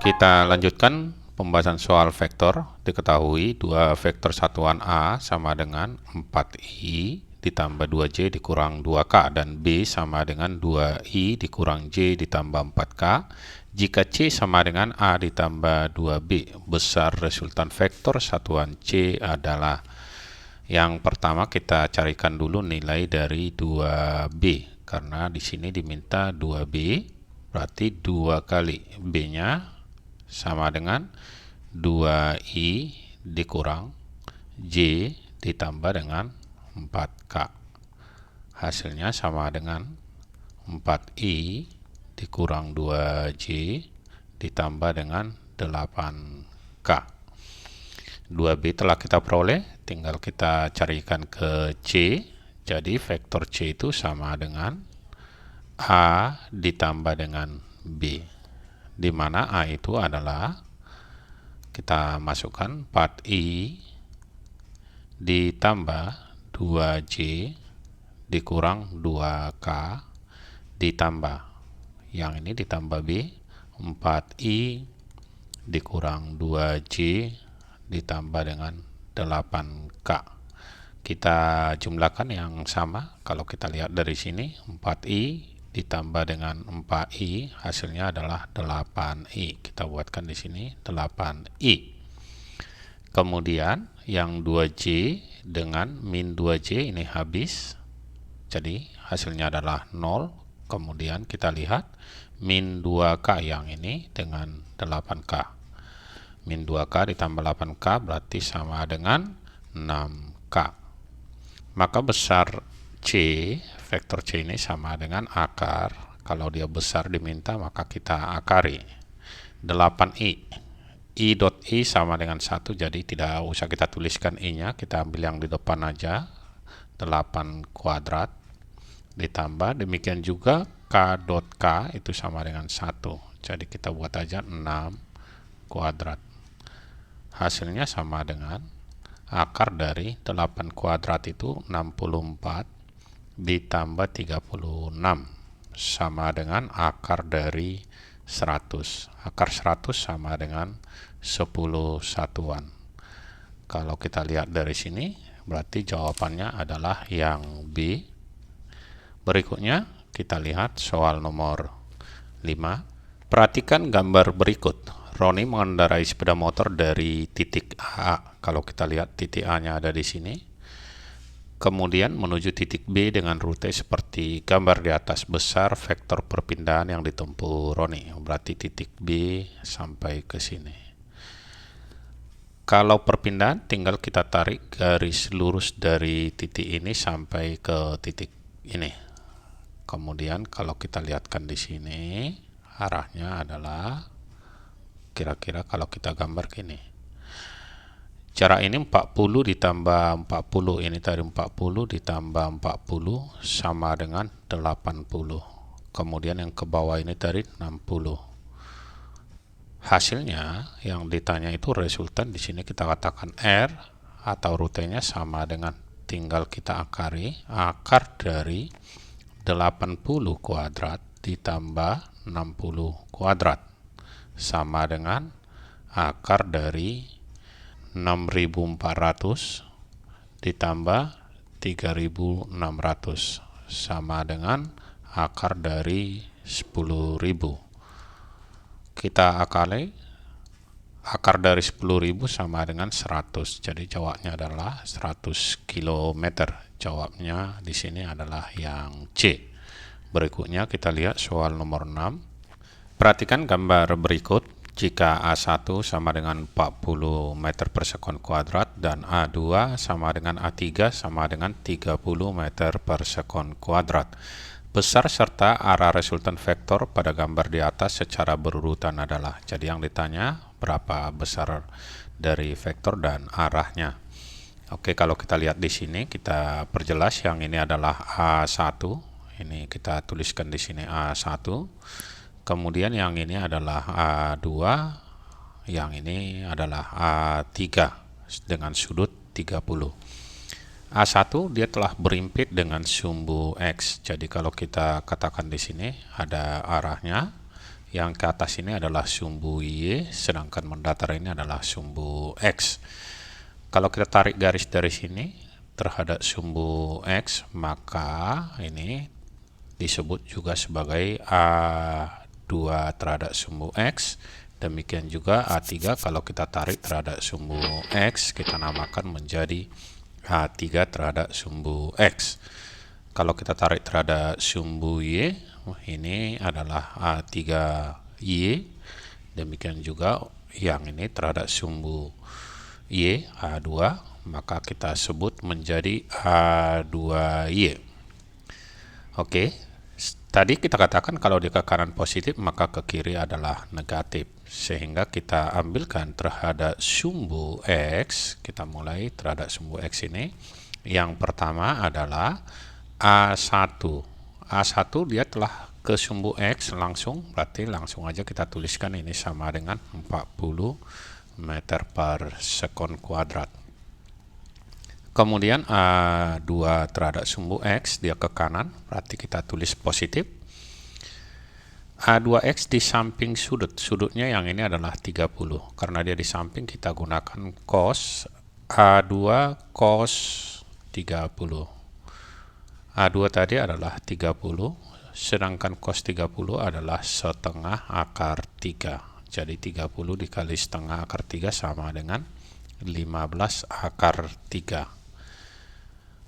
Kita lanjutkan pembahasan soal vektor. Diketahui dua vektor satuan A sama dengan 4i ditambah 2j dikurang 2k dan B sama dengan 2i dikurang j ditambah 4k. Jika C sama dengan A ditambah 2B, besar resultan vektor satuan C adalah. Yang pertama kita carikan dulu nilai dari 2B, karena di sini diminta 2B, berarti 2 kali B-nya sama dengan 2i dikurang j ditambah dengan 4k. Hasilnya sama dengan 4i dikurang 2j ditambah dengan 8k. 2b telah kita peroleh, tinggal kita carikan ke c. Jadi vektor c itu sama dengan a ditambah dengan b, di mana A itu adalah, kita masukkan 4i ditambah 2j dikurang 2k ditambah, yang ini ditambah B, 4i dikurang 2j ditambah dengan 8k. Kita jumlahkan yang sama. Kalau kita lihat dari sini, 4i ditambah dengan 4i, hasilnya adalah 8i. Kita buatkan di sini 8i. Kemudian yang 2j dengan min 2j ini habis, jadi hasilnya adalah 0. Kemudian kita lihat min 2k yang ini dengan 8k. Min 2k ditambah 8k berarti sama dengan 6k. Maka besar C, vektor C ini sama dengan akar. Kalau dia besar diminta, maka kita akari 8i. I dot i sama dengan 1, jadi tidak usah kita tuliskan i-nya, kita ambil yang di depan aja, 8 kuadrat ditambah, demikian juga k dot k itu sama dengan 1, jadi kita buat aja 6 kuadrat. Hasilnya sama dengan akar dari 8 kuadrat itu 64 ditambah 36 sama dengan akar dari 100. Akar 100 sama dengan 10 satuan. Kalau kita lihat dari sini, berarti jawabannya adalah yang B. Berikutnya kita lihat soal nomor 5. Perhatikan gambar berikut. Roni mengendarai sepeda motor dari titik A. Kalau kita lihat titik A-nya ada di sini. Kemudian menuju titik B dengan rute seperti gambar di atas. Besar vektor perpindahan yang ditempuh Roni. Berarti titik B sampai ke sini. Kalau perpindahan tinggal kita tarik garis lurus dari titik ini sampai ke titik ini. Kemudian kalau kita lihatkan di sini, arahnya adalah kira-kira kalau kita gambar gini. Jarak ini 40 ditambah 40, ini tadi 40 ditambah 40 sama dengan 80. Kemudian yang ke bawah ini tadi 60. Hasilnya yang ditanya itu resultan, di sini kita katakan R atau rutenya sama dengan, tinggal kita akari, akar dari 80 kuadrat ditambah 60 kuadrat sama dengan akar dari 6.400 ditambah 3.600 sama dengan akar dari 10.000. Kita akali, akar dari 10.000 sama dengan 100. Jadi jawabnya adalah 100 km. Jawabnya di sini adalah yang C. Berikutnya kita lihat soal nomor 6. Perhatikan gambar berikut. Jika A1 sama dengan 40 meter per sekon kuadrat dan A2 sama dengan A3 sama dengan 30 meter per sekon kuadrat. Besar serta arah resultan vektor pada gambar di atas secara berurutan adalah. Jadi yang ditanya berapa besar dari vektor dan arahnya. Oke, kalau kita lihat di sini kita perjelas, yang ini adalah A1. Ini kita tuliskan di sini A1. Kemudian yang ini adalah A2, yang ini adalah A3 dengan sudut 30. A1 dia telah berimpit dengan sumbu X. Jadi kalau kita katakan di sini ada arahnya, Yang ke atas ini adalah sumbu Y, sedangkan mendatar ini adalah sumbu X. Kalau kita tarik garis dari sini terhadap sumbu X, maka ini disebut juga sebagai A2 terhadap sumbu X. Demikian juga A3 kalau kita tarik terhadap sumbu X, kita namakan menjadi A3 terhadap sumbu X. Kalau kita tarik terhadap sumbu Y, ini adalah A3Y. Demikian juga yang ini terhadap sumbu Y, A2, maka kita sebut menjadi A2Y. Oke, tadi kita katakan kalau di ke kanan positif maka ke kiri adalah negatif. Sehingga kita ambilkan terhadap sumbu X, kita mulai terhadap sumbu X ini. Yang pertama adalah A1. A1 dia telah ke sumbu X langsung, berarti langsung aja kita tuliskan ini sama dengan 40 meter per sekon kuadrat. Kemudian A2 terhadap sumbu X, dia ke kanan, berarti kita tulis positif. A2X di samping sudut, sudutnya yang ini adalah 30. Karena dia di samping, kita gunakan cos. A2 cos 30. A2 tadi adalah 30, sedangkan cos 30 adalah setengah akar 3. Jadi 30 dikali setengah akar 3 sama dengan 15 akar 3.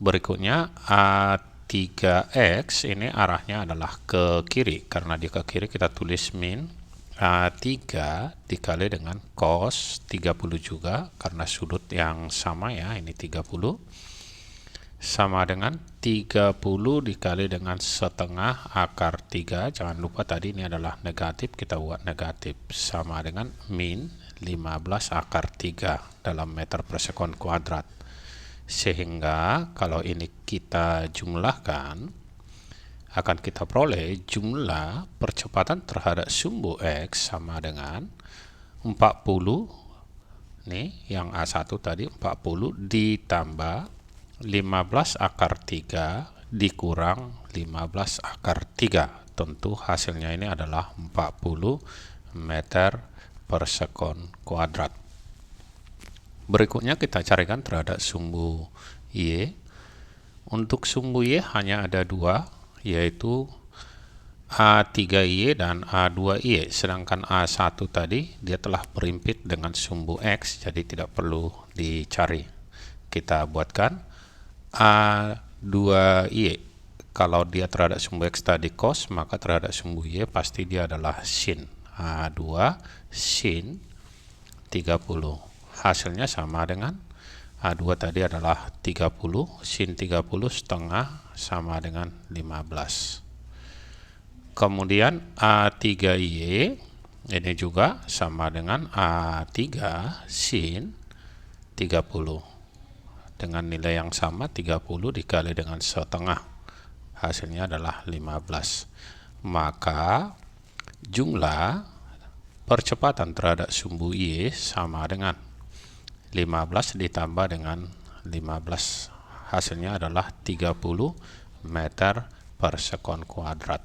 Berikutnya A3X ini arahnya adalah ke kiri. Karena dia ke kiri kita tulis min A3 dikali dengan cos 30 juga, karena sudut yang sama ya, ini 30, sama dengan 30 dikali dengan setengah akar 3. Jangan lupa tadi ini adalah negatif, kita buat negatif, sama dengan min 15 akar 3 dalam meter per sekon kuadrat. Sehingga kalau ini kita jumlahkan, akan kita peroleh jumlah percepatan terhadap sumbu X sama dengan 40, nih yang A1 tadi 40 ditambah 15 akar 3 dikurang 15 akar 3. Tentu hasilnya ini adalah 40 meter per sekon kuadrat. Berikutnya kita carikan terhadap sumbu Y. Untuk sumbu Y hanya ada dua, yaitu A3Y dan A2Y. Sedangkan A1 tadi dia telah berimpit dengan sumbu X, jadi tidak perlu dicari. Kita buatkan A2Y. Kalau dia terhadap sumbu X tadi cos, maka terhadap sumbu Y pasti dia adalah sin. A2 sin 30. Hasilnya sama dengan A2 tadi adalah 30, sin 30 setengah sama dengan 15. Kemudian A3Y ini juga sama dengan A3 sin 30. Dengan nilai yang sama, 30 dikali dengan setengah. Hasilnya adalah 15. Maka jumlah percepatan terhadap sumbu Y sama dengan 15 ditambah dengan 15. Hasilnya adalah 30 meter per sekon kuadrat.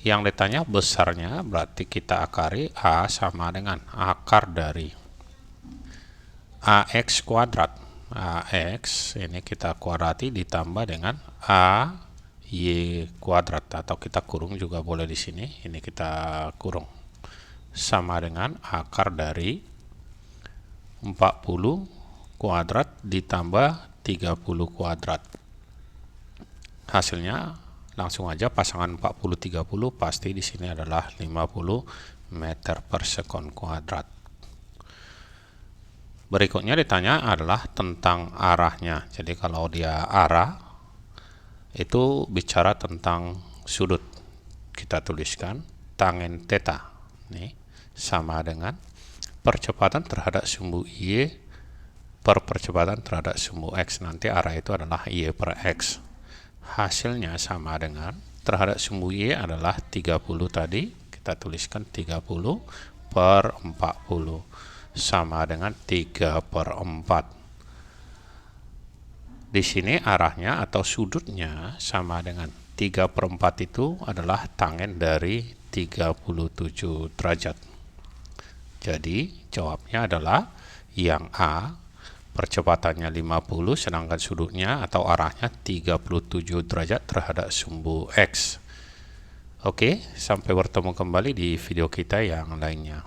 Yang ditanya besarnya, berarti kita akari A sama dengan akar dari AX kuadrat. AX ini kita kuadrati ditambah dengan AY kuadrat, atau kita kurung juga boleh di sini. Ini kita kurung. Sama dengan akar dari 40 kuadrat ditambah 30 kuadrat. Hasilnya langsung aja pasangan 40 30 pasti di sini adalah 50 meter per sekon kuadrat. Berikutnya ditanya adalah tentang arahnya. Jadi kalau dia arah itu bicara tentang sudut. Kita tuliskan tangen theta. Nih, sama dengan percepatan terhadap sumbu Y per percepatan terhadap sumbu X. Nanti arah itu adalah Y per X. Hasilnya sama dengan terhadap sumbu Y adalah 30 tadi. Kita tuliskan 30 per 40. Sama dengan 3 per 4. Di sini arahnya atau sudutnya sama dengan 3 per 4 itu adalah tangen dari 37 derajat. Jadi jawabnya adalah yang A, percepatannya 50 sedangkan sudutnya atau arahnya 37 derajat terhadap sumbu X. Oke, sampai bertemu kembali di video kita yang lainnya.